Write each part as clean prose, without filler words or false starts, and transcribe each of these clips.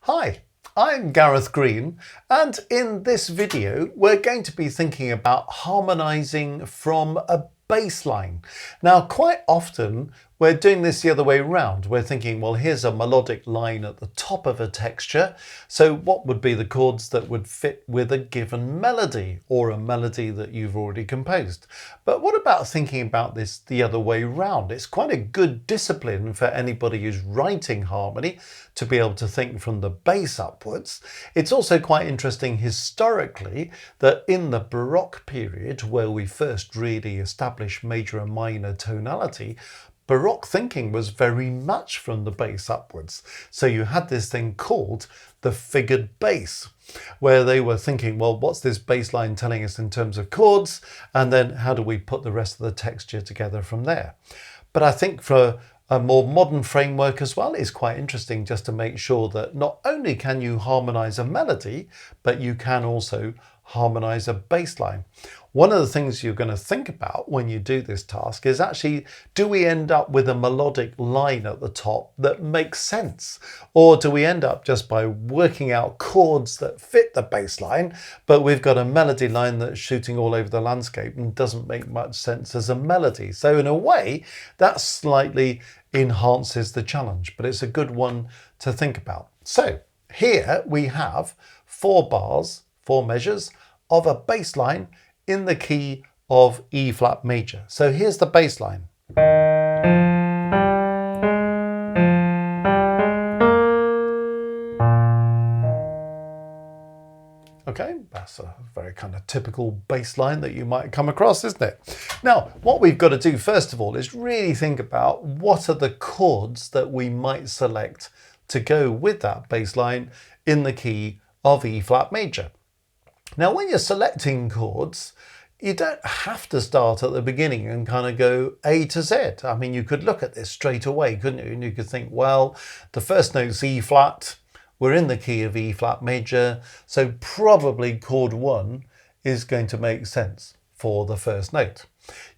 Hi, I'm Gareth Green, and in this video we're going to be thinking about harmonizing from a bass line. Now, quite often we're doing this the other way around. We're thinking, well, here's a melodic line at the top of a texture, so what would be the chords that would fit with a given melody or a melody that you've already composed? But what about thinking about this the other way around? It's quite a good discipline for anybody who's writing harmony to be able to think from the bass upwards. It's also quite interesting historically that in the Baroque period, where we first really established major and minor tonality, Baroque thinking was very much from the bass upwards. So you had this thing called the figured bass, where they were thinking, well, what's this bass line telling us in terms of chords? And then how do we put the rest of the texture together from there? But I think for a more modern framework as well, is quite interesting just to make sure that not only can you harmonize a melody, but you can also harmonize a bass line. One of the things you're going to think about when you do this task is actually, do we end up with a melodic line at the top that makes sense? Or do we end up just by working out chords that fit the bass line, but we've got a melody line that's shooting all over the landscape and doesn't make much sense as a melody? So in a way, that slightly enhances the challenge, but it's a good one to think about. So here we have 4 bars, 4 measures of a bass line in the key of E flat major. So here's the bass line. Okay, that's a very kind of typical bass line that you might come across, isn't it? Now, what we've got to do first of all is really think about what are the chords that we might select to go with that bass line in the key of E flat major. Now, when you're selecting chords, you don't have to start at the beginning and kind of go A to Z. I mean, you could look at this straight away, couldn't you? And you could think, well, the first note's E flat. We're in the key of E flat major, so probably chord 1 is going to make sense for the first note.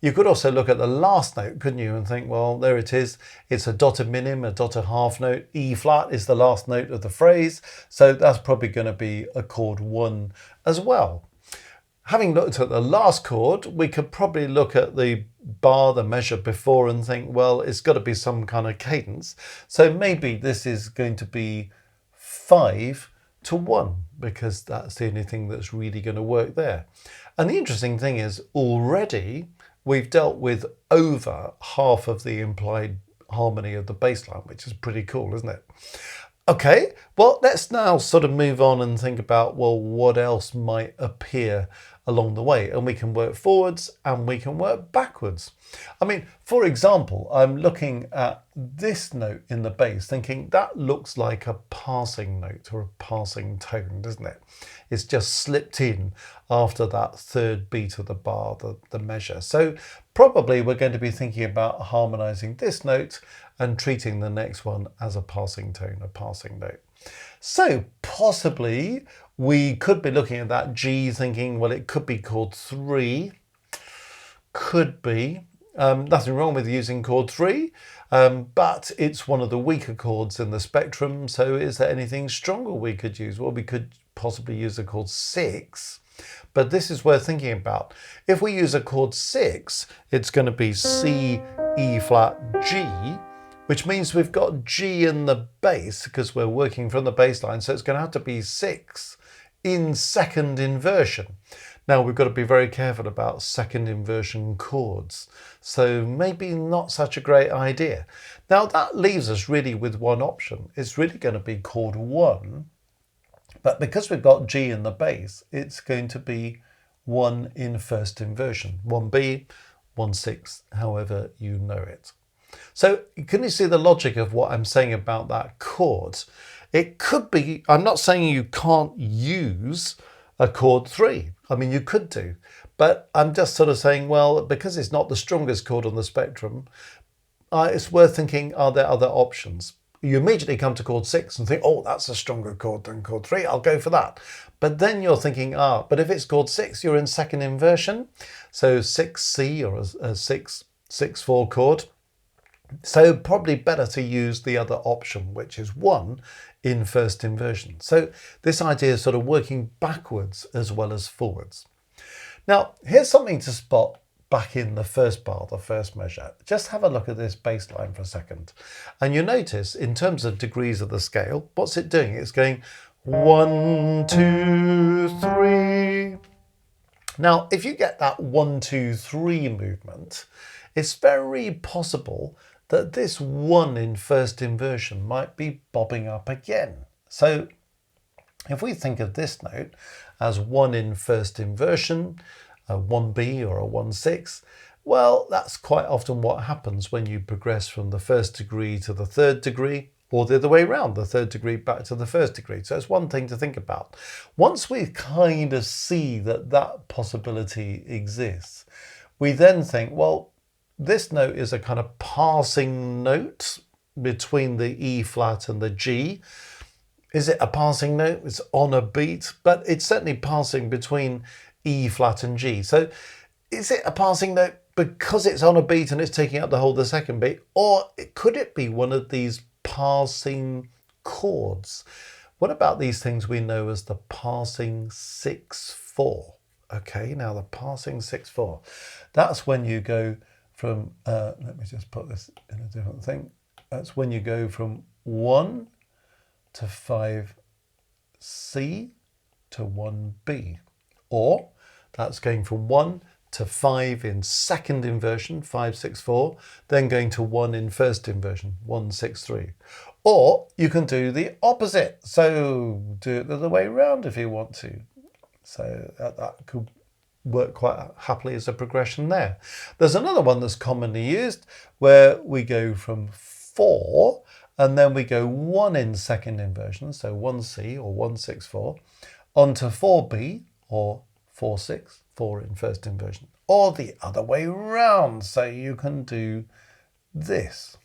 You could also look at the last note, couldn't you, and think, well, there it is. It's a dotted minim, a dotted half note. E flat is the last note of the phrase, so that's probably going to be a chord 1 as well. Having looked at the last chord, we could probably look at the bar, the measure before, and think, well, it's got to be some kind of cadence. So maybe this is going to be 5 to 1, because that's the only thing that's really going to work there. And the interesting thing is already we've dealt with over half of the implied harmony of the bass line, which is pretty cool, isn't it? Okay, well, let's now sort of move on and think about, well, what else might appear along the way? And we can work forwards and we can work backwards. I mean, for example, I'm looking at this note in the bass thinking that looks like a passing note or a passing tone, doesn't it? It's just slipped in after that third beat of the bar, the measure. So probably we're going to be thinking about harmonizing this note and treating the next one as a passing tone, a passing note. So possibly we could be looking at that G thinking, well, it could be chord 3, could be. Nothing wrong with using chord 3, but it's one of the weaker chords in the spectrum. So is there anything stronger we could use? Well, we could possibly use a chord 6, but this is worth thinking about. If we use a chord 6, it's going to be C, E flat, G, which means we've got G in the bass because we're working from the bass line. So it's going to have to be 6 in second inversion. Now, we've got to be very careful about second inversion chords. So maybe not such a great idea. Now, that leaves us really with one option. It's really going to be chord 1. But because we've got G in the bass, it's going to be 1 in first inversion. 1B, 1/6, however you know it. So can you see the logic of what I'm saying about that chord? It could be, I'm not saying you can't use a chord 3. I mean, you could do, but I'm just sort of saying, well, because it's not the strongest chord on the spectrum, it's worth thinking, are there other options? You immediately come to chord 6 and think, oh, that's a stronger chord than chord 3. I'll go for that. But then you're thinking, but if it's chord 6, you're in second inversion. So 6C or a 6/4 chord. So probably better to use the other option, which is 1 in first inversion. So this idea is sort of working backwards as well as forwards. Now, here's something to spot back in the first bar, the first measure. Just have a look at this bass line for a second. And you notice in terms of degrees of the scale, what's it doing? It's going 1, 2, 3. Now, if you get that 1, 2, 3 movement, it's very possible that this 1 in first inversion might be bobbing up again. So if we think of this note as 1 in first inversion, a 1B or a 1/6, well, that's quite often what happens when you progress from the first degree to the third degree, or the other way around, the third degree back to the first degree. So it's one thing to think about. Once we kind of see that that possibility exists, we then think, well, this note is a kind of passing note between the E flat and the G. Is it a passing note? It's on a beat, but it's certainly passing between E flat and G. So is it a passing note because it's on a beat and it's taking up the whole of the second beat? Or could it be one of these passing chords? What about these things we know as the passing 6/4? Okay, now the passing 6/4. That's when you go from, let me just put this in a different thing. That's when you go from 1 to 5C to 1B. Or that's going from 1 to 5 in second inversion, 5/6/4, then going to 1 in first inversion, 1/6/3. Or you can do the opposite. So do it the other way around if you want to. So that could work quite happily as a progression there. There's another one that's commonly used where we go from 4 and then we go 1 in second inversion, so 1C or 1/6/4, onto 4B or 4/6, 4 in first inversion, or the other way round. So you can do this.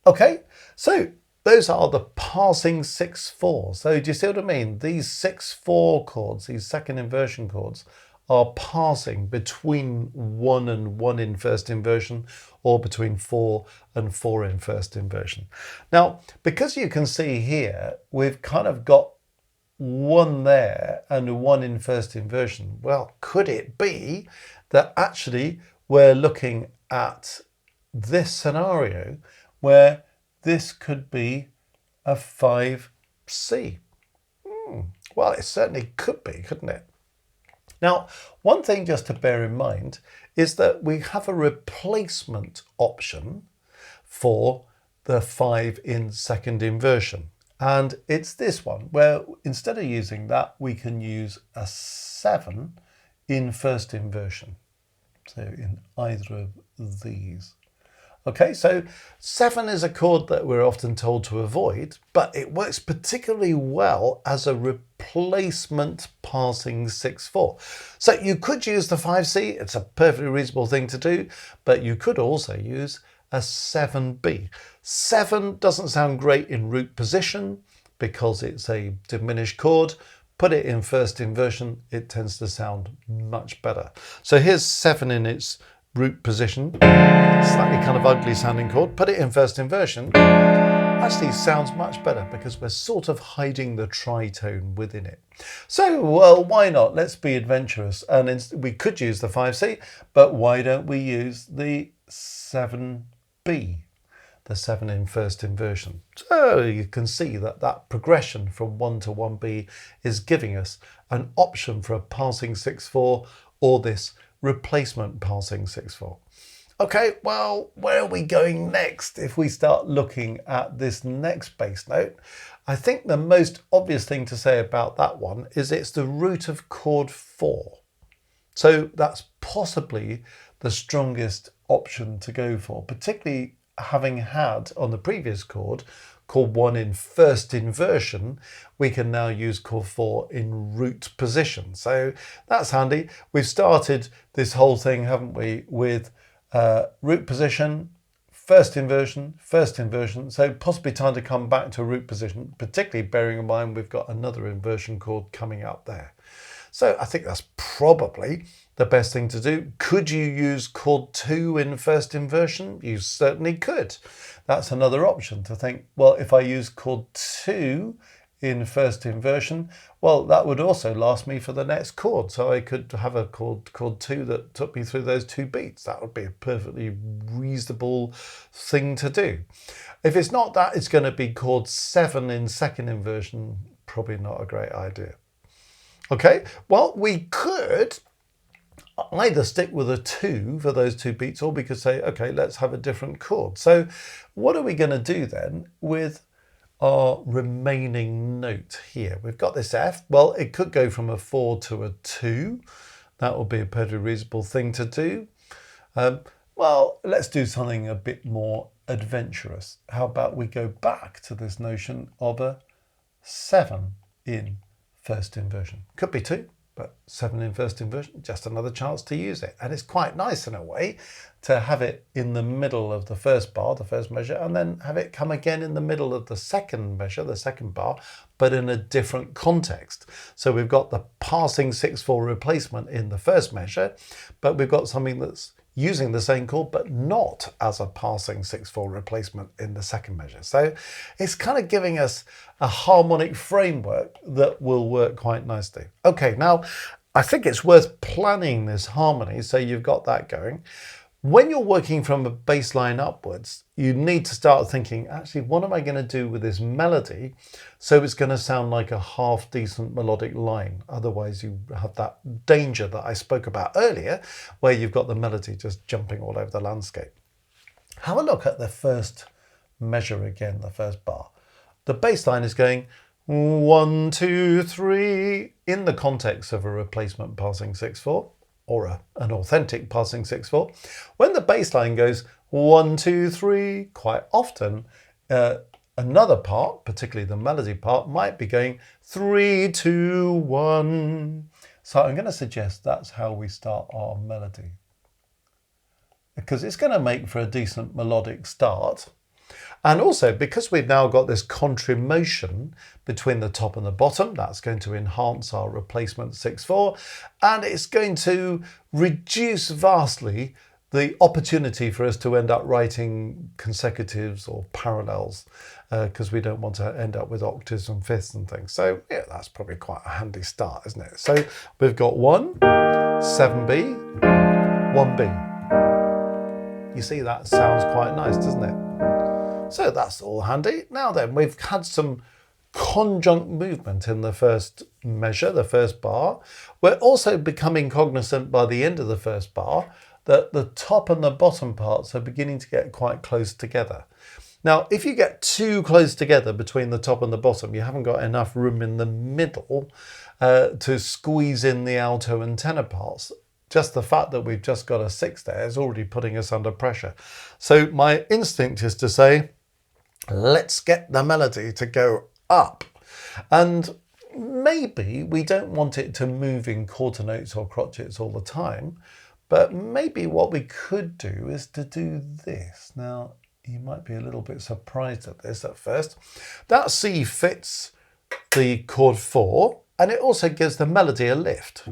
Okay, so those are the passing 6/4. So do you see what I mean? These 6/4 chords, these second inversion chords, are passing between 1 and 1 in first inversion, or between 4 and 4 in first inversion. Now, because you can see here, we've kind of got 1 there and 1 in first inversion. Well, could it be that actually we're looking at this scenario where this could be a 5C? Well, it certainly could be, couldn't it? Now, one thing just to bear in mind is that we have a replacement option for the 5 in second inversion. And it's this one, where instead of using that, we can use a 7 in first inversion. So in either of these. Okay, so 7 is a chord that we're often told to avoid, but it works particularly well as a replacement passing 6/4. So you could use the 5C, it's a perfectly reasonable thing to do, but you could also use a 7B. 7 doesn't sound great in root position because it's a diminished chord. Put it in first inversion, it tends to sound much better. So here's 7 in its root position, slightly kind of ugly sounding chord. Put it in first inversion, actually sounds much better because we're sort of hiding the tritone within it. So, well, why not? Let's be adventurous. And we could use the 5C, but why don't we use the 7B, the 7 in first inversion? So you can see that that progression from 1 to 1B is giving us an option for a passing 6/4 or this replacement passing 6/4. Okay, well, where are we going next if we start looking at this next bass note? I think the most obvious thing to say about that one is it's the root of chord 4. So that's possibly the strongest option to go for, particularly having had on the previous chord 1 in first inversion, we can now use chord 4 in root position. So that's handy. We've started this whole thing, haven't we, with root position, first inversion, so possibly time to come back to root position, particularly bearing in mind we've got another inversion chord coming up there. So I think that's probably the best thing to do. Could you use chord 2 in first inversion? You certainly could. That's another option to think, well, if I use chord 2 in first inversion, well, that would also last me for the next chord. So I could have a chord 2 that took me through those 2 beats. That would be a perfectly reasonable thing to do. If it's not that, it's going to be chord 7 in second inversion. Probably not a great idea. Okay, well, we could either stick with a 2 for those 2 beats, or we could say, okay, let's have a different chord. So what are we going to do then with our remaining note here? We've got this F. Well, it could go from a 4 to a 2. That would be a pretty reasonable thing to do. Well, let's do something a bit more adventurous. How about we go back to this notion of a 7 in first inversion? Could be 2, but 7 in first inversion, just another chance to use it. And it's quite nice in a way to have it in the middle of the first bar, the first measure, and then have it come again in the middle of the second measure, the second bar, but in a different context. So we've got the passing 6/4 replacement in the first measure, but we've got something that's using the same chord, but not as a passing 6/4 replacement in the second measure. So it's kind of giving us a harmonic framework that will work quite nicely. Okay, now I think it's worth planning this harmony, so you've got that going. When you're working from a bass line upwards, you need to start thinking, actually, what am I going to do with this melody so it's going to sound like a half decent melodic line? Otherwise, you have that danger that I spoke about earlier, where you've got the melody just jumping all over the landscape. Have a look at the first measure again, the first bar. The bass line is going 1, 2, 3 in the context of a replacement passing 6/4. Or an authentic passing 6/4. When the bass line goes 1, 2, 3, quite often another part, particularly the melody part, might be going 3, 2, 1. So I'm going to suggest that's how we start our melody, because it's going to make for a decent melodic start. And also, because we've now got this contramotion between the top and the bottom, that's going to enhance our replacement 6/4, and it's going to reduce vastly the opportunity for us to end up writing consecutives or parallels, because we don't want to end up with octaves and fifths and things. So yeah, that's probably quite a handy start, isn't it? So we've got 1, 7B, 1B. You see, that sounds quite nice, doesn't it? So that's all handy. Now then, we've had some conjunct movement in the first measure, the first bar. We're also becoming cognizant by the end of the first bar that the top and the bottom parts are beginning to get quite close together. Now, if you get too close together between the top and the bottom, you haven't got enough room in the middle to squeeze in the alto and tenor parts. Just the fact that we've just got a 6 there is already putting us under pressure. So my instinct is to say, let's get the melody to go up. And maybe we don't want it to move in quarter notes or crotchets all the time, but maybe what we could do is to do this. Now, you might be a little bit surprised at this at first. That C fits the chord 4, and it also gives the melody a lift.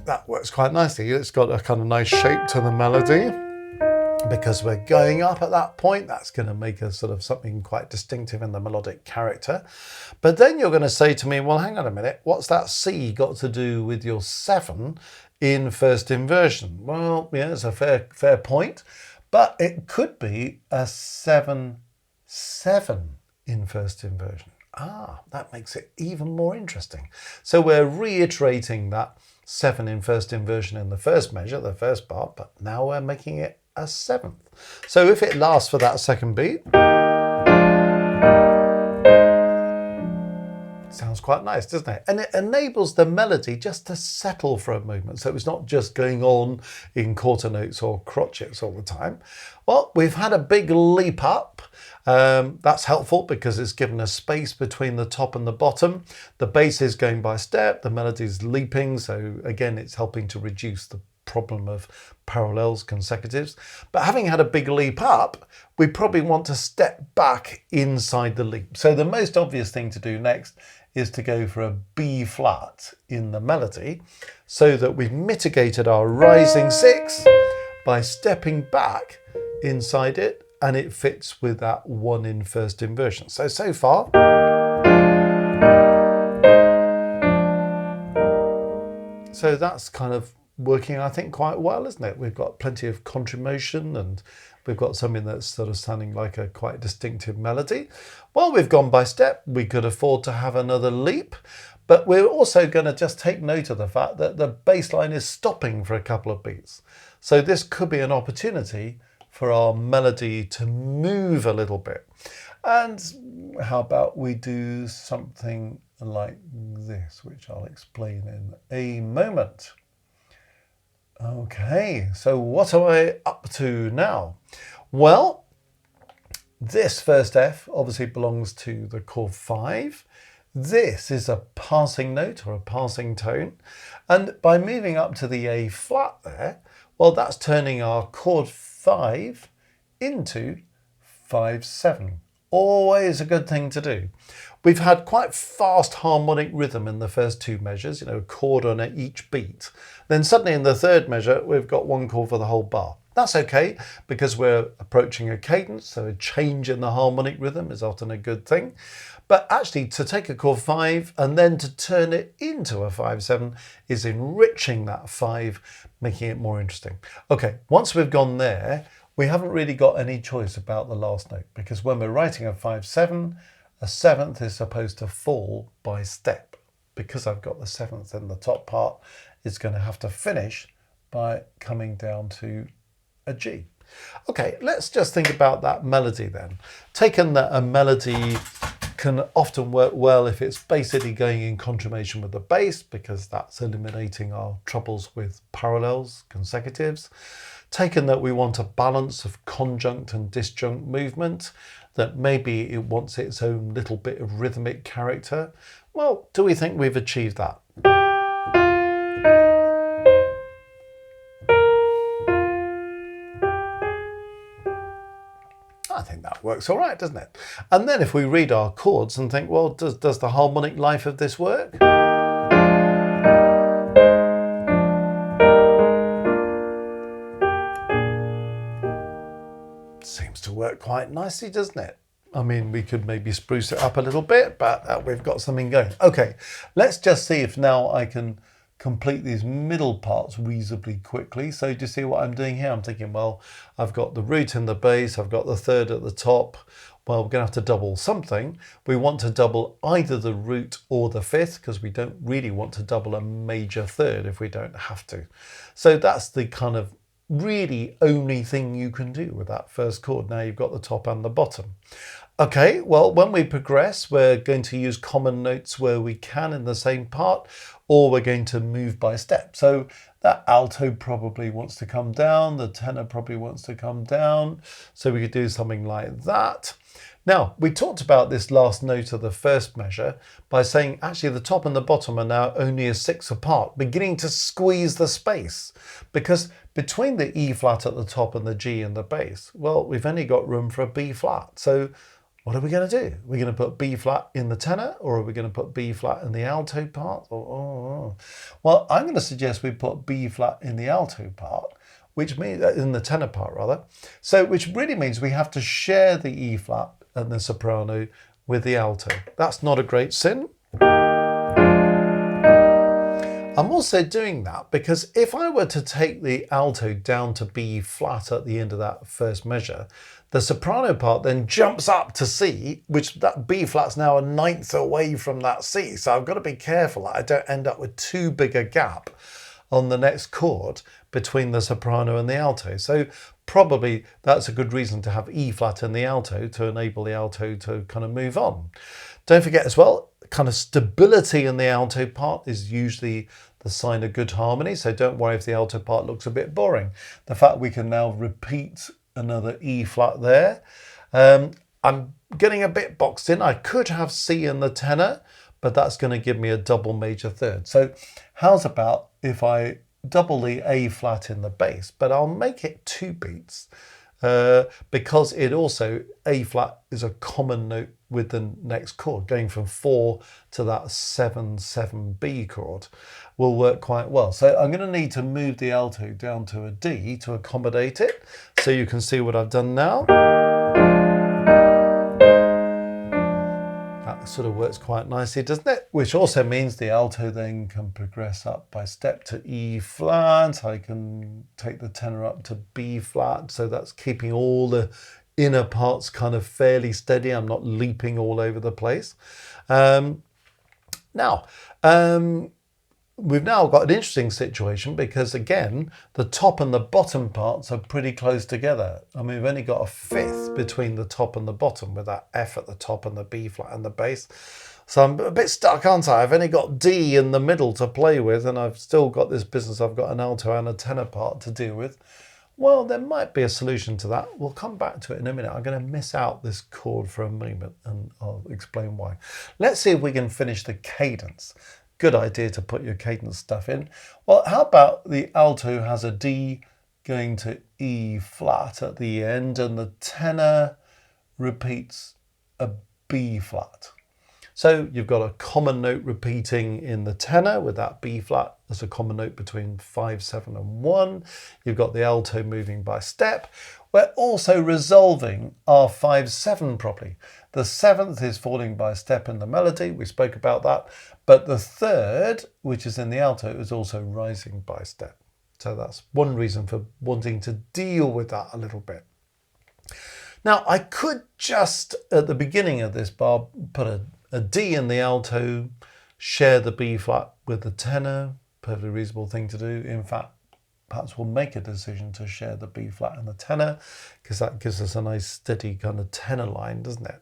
That works quite nicely. It's got a kind of nice shape to the melody. Because we're going up at that point, that's going to make us sort of something quite distinctive in the melodic character. But then you're going to say to me, well, hang on a minute, what's that C got to do with your 7 in first inversion? Well, yeah, it's a fair point, but it could be a 7, 7 in first inversion. Ah, that makes it even more interesting. So we're reiterating that 7 in first inversion in the first measure, the first bar, but now we're making it a 7th. So if it lasts for that second beat, sounds quite nice, doesn't it? And it enables the melody just to settle for a moment. So it's not just going on in quarter notes or crotchets all the time. Well, we've had a big leap up. That's helpful because it's given us space between the top and the bottom. The bass is going by step, the melody is leaping. So again, it's helping to reduce the problem of parallels, consecutives. But having had a big leap up, we probably want to step back inside the leap. So the most obvious thing to do next is to go for a B flat in the melody, so that we've mitigated our rising 6 by stepping back inside it, and it fits with that 1 in first inversion. So far, so that's kind of working, I think, quite well, isn't it? We've got plenty of contrimotion, and we've got something that's sort of sounding like a quite distinctive melody. Well, we've gone by step. We could afford to have another leap, but we're also going to just take note of the fact that the bass line is stopping for a couple of beats. So this could be an opportunity for our melody to move a little bit. And how about we do something like this, which I'll explain in a moment. Okay, so what am I up to now? Well, this first F obviously belongs to the chord 5. This is a passing note or a passing tone. And by moving up to the A flat there, well, that's turning our chord 5 into 5/7. Always a good thing to do. We've had quite fast harmonic rhythm in the first 2 measures, a chord on each beat. Then suddenly in the 3rd measure, we've got 1 chord for the whole bar. That's okay, because we're approaching a cadence, so a change in the harmonic rhythm is often a good thing. But actually, to take a chord 5 and then to turn it into a 5/7 is enriching that 5, making it more interesting. Okay, once we've gone there, we haven't really got any choice about the last note, because when we're writing a 5/7, a 7th is supposed to fall by step. Because I've got the 7th in the top part, it's going to have to finish by coming down to a G. Okay, let's just think about that melody then. Taken that a melody can often work well if it's basically going in contrimmation with the bass, because that's eliminating our troubles with parallels, consecutives. Taken that we want a balance of conjunct and disjunct movement, that maybe it wants its own little bit of rhythmic character. Well, do we think we've achieved that? I think that works all right, doesn't it? And then if we read our chords and think, well, does the harmonic life of this work? Seems to work quite nicely, doesn't it? I mean, we could maybe spruce it up a little bit, but we've got something going. Okay, let's just see if now I can complete these middle parts reasonably quickly. So do you see what I'm doing here? I'm thinking, well, I've got the root in the bass, I've got the 3rd at the top. Well, we're going to have to double something. We want to double either the root or the 5th, because we don't really want to double a major 3rd if we don't have to. So that's the kind of really only thing you can do with that first chord. Now you've got the top and the bottom. Okay, well, when we progress, we're going to use common notes where we can in the same part, or we're going to move by step. So that alto probably wants to come down, the tenor probably wants to come down. So we could do something like that. Now, we talked about this last note of the first measure by saying actually the top and the bottom are now only a 6 apart, beginning to squeeze the space, because between the E flat at the top and the G in the bass, well, we've only got room for a B flat. So what are we going to do? We're going to put B flat in the tenor, or are we going to put B flat in the alto part? Well, I'm going to suggest we put B flat in the alto part, which means in the tenor part rather. So which really means we have to share the E flat and the soprano with the alto. That's not a great sin. I'm also doing that because if I were to take the alto down to B flat at the end of that first measure, the soprano part then jumps up to C, which that B flat's now a 9th away from that C. So I've got to be careful that I don't end up with too big a gap on the next chord between the soprano and the alto. So probably that's a good reason to have E flat in the alto to enable the alto to kind of move on. Don't forget as well, kind of stability in the alto part is usually the sign of good harmony. So don't worry if the alto part looks a bit boring. The fact we can now repeat another E flat there. I'm getting a bit boxed in. I could have C in the tenor, but that's going to give me a double major third. So how's about if I double the A flat in the bass, but I'll make it 2 beats because it also, A flat is a common note with the next chord. Going from 4 to that 7/7B chord will work quite well. So I'm going to need to move the alto down to a D to accommodate it. So you can see what I've done now. That sort of works quite nicely, doesn't it? Which also means the alto then can progress up by step to E flat. I can take the tenor up to B flat. So that's keeping all the inner parts kind of fairly steady. I'm not leaping all over the place. We've now got an interesting situation because, again, the top and the bottom parts are pretty close together. I mean, we've only got a fifth between the top and the bottom with that F at the top and the B flat and the bass. So I'm a bit stuck, aren't I? I've only got D in the middle to play with, and I've still got this business. I've got an alto and a tenor part to deal with. Well, there might be a solution to that. We'll come back to it in a minute. I'm going to miss out this chord for a moment, and I'll explain why. Let's see if we can finish the cadence. Good idea to put your cadence stuff in. Well, how about the alto has a D going to E flat at the end, and the tenor repeats a B flat. So you've got a common note repeating in the tenor with that B flat. There's a common note between 5, 7 and 1. You've got the alto moving by step. We're also resolving our 5, 7 properly. The 7th is falling by step in the melody. We spoke about that. But the 3rd, which is in the alto, is also rising by step. So that's one reason for wanting to deal with that a little bit. Now, I could just, at the beginning of this bar, put a D in the alto, share the B flat with the tenor. Perfectly reasonable thing to do. In fact, perhaps we'll make a decision to share the B flat and the tenor, because that gives us a nice steady kind of tenor line, doesn't it?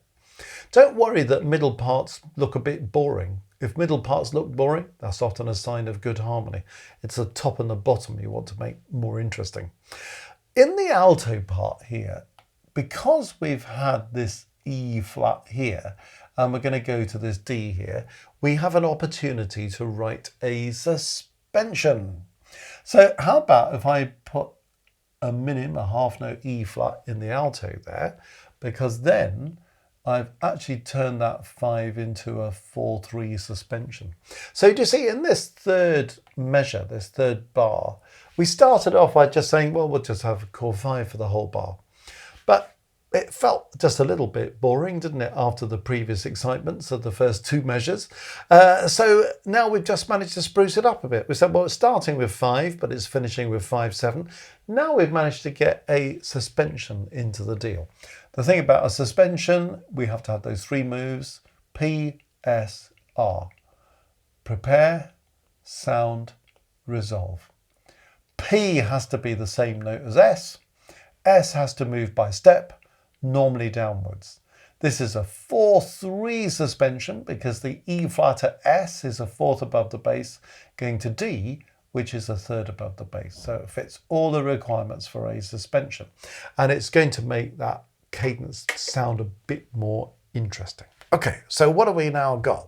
Don't worry that middle parts look a bit boring. If middle parts look boring, that's often a sign of good harmony. It's the top and the bottom you want to make more interesting. In the alto part here, because we've had this E flat here, and we're going to go to this D here, we have an opportunity to write a suspension. So how about if I put a minim, a half note E flat in the alto there, because then I've actually turned that 5 into a 4/3 suspension. So do you see, in this third measure, this third bar, we started off by just saying, well, we'll just have a chord 5 for the whole bar. But it felt just a little bit boring, didn't it, after the previous excitements of the first 2 measures. So now we've just managed to spruce it up a bit. We said, well, it's starting with 5, but it's finishing with 5, 7. Now we've managed to get a suspension into the deal. The thing about a suspension, we have to have those 3 moves, P, S, R. Prepare, sound, resolve. P has to be the same note as S. S has to move by step, normally downwards. This is a 4/3 suspension because the E flat at S is a 4th above the bass, going to D, which is a 3rd above the bass. So it fits all the requirements for a suspension. And it's going to make that cadence sound a bit more interesting. Okay, so what have we now got?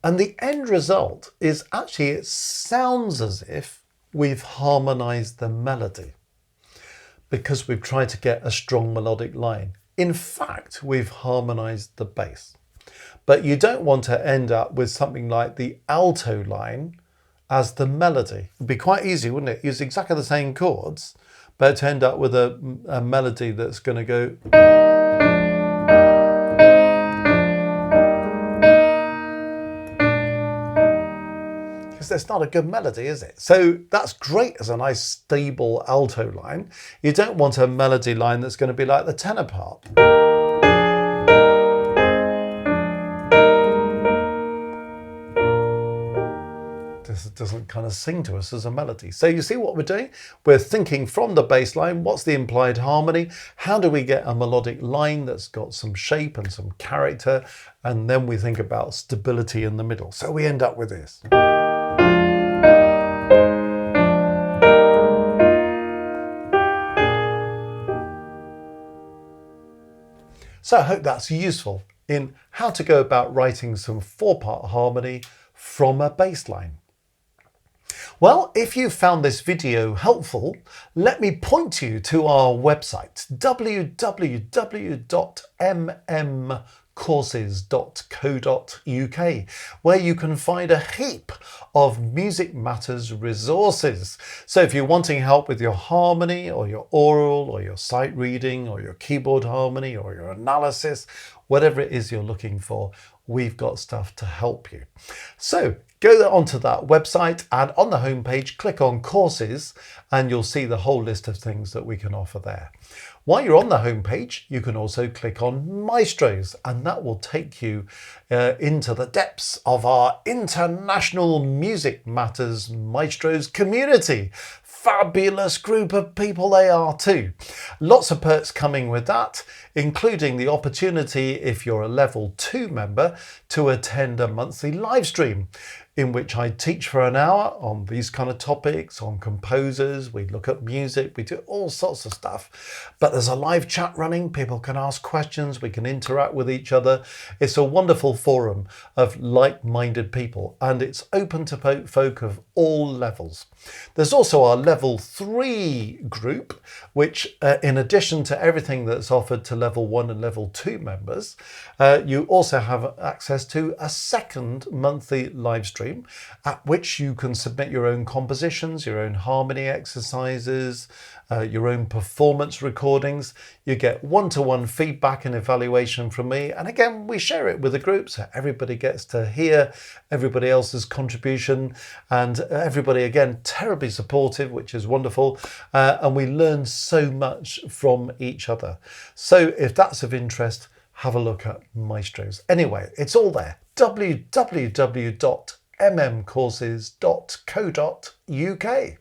And the end result is actually, it sounds as if we've harmonized the melody because we've tried to get a strong melodic line. In fact, we've harmonized the bass. But you don't want to end up with something like the alto line as the melody. It'd be quite easy, wouldn't it? Use exactly the same chords, but to end up with a melody that's going to go... That's not a good melody, is it? So that's great as a nice stable alto line. You don't want a melody line that's going to be like the tenor part. This doesn't kind of sing to us as a melody. So you see what we're doing? We're thinking from the bass line, what's the implied harmony? How do we get a melodic line that's got some shape and some character? And then we think about stability in the middle. So we end up with this. So I hope that's useful in how to go about writing some 4-part harmony from a bass line. Well, if you found this video helpful, let me point you to our website, www.mmcourses.co.uk, where you can find a heap of Music Matters resources. So if you're wanting help with your harmony or your oral or your sight reading or your keyboard harmony or your analysis, whatever it is you're looking for, we've got stuff to help you. So go onto that website and on the homepage, click on courses and you'll see the whole list of things that we can offer there. While you're on the homepage, you can also click on Maestros and that will take you into the depths of our International Music Matters Maestros community. Fabulous group of people they are too. Lots of perks coming with that, including the opportunity, if you're a level 2 member, to attend a monthly live stream in which I teach for an hour on these kind of topics, on composers, we look at music, we do all sorts of stuff. But there's a live chat running, people can ask questions, we can interact with each other. It's a wonderful forum of like-minded people and it's open to folk of all levels. There's also our level 3 group, which in addition to everything that's offered to level 1 and level 2 members, you also have access to a second monthly live stream at which you can submit your own compositions, your own harmony exercises, your own performance recordings. You get one-to-one feedback and evaluation from me. And again, we share it with the group so everybody gets to hear everybody else's contribution and everybody, again, terribly supportive, which is wonderful. And we learn so much from each other. So if that's of interest, have a look at Maestros. Anyway, it's all there. www.mmcourses.co.uk.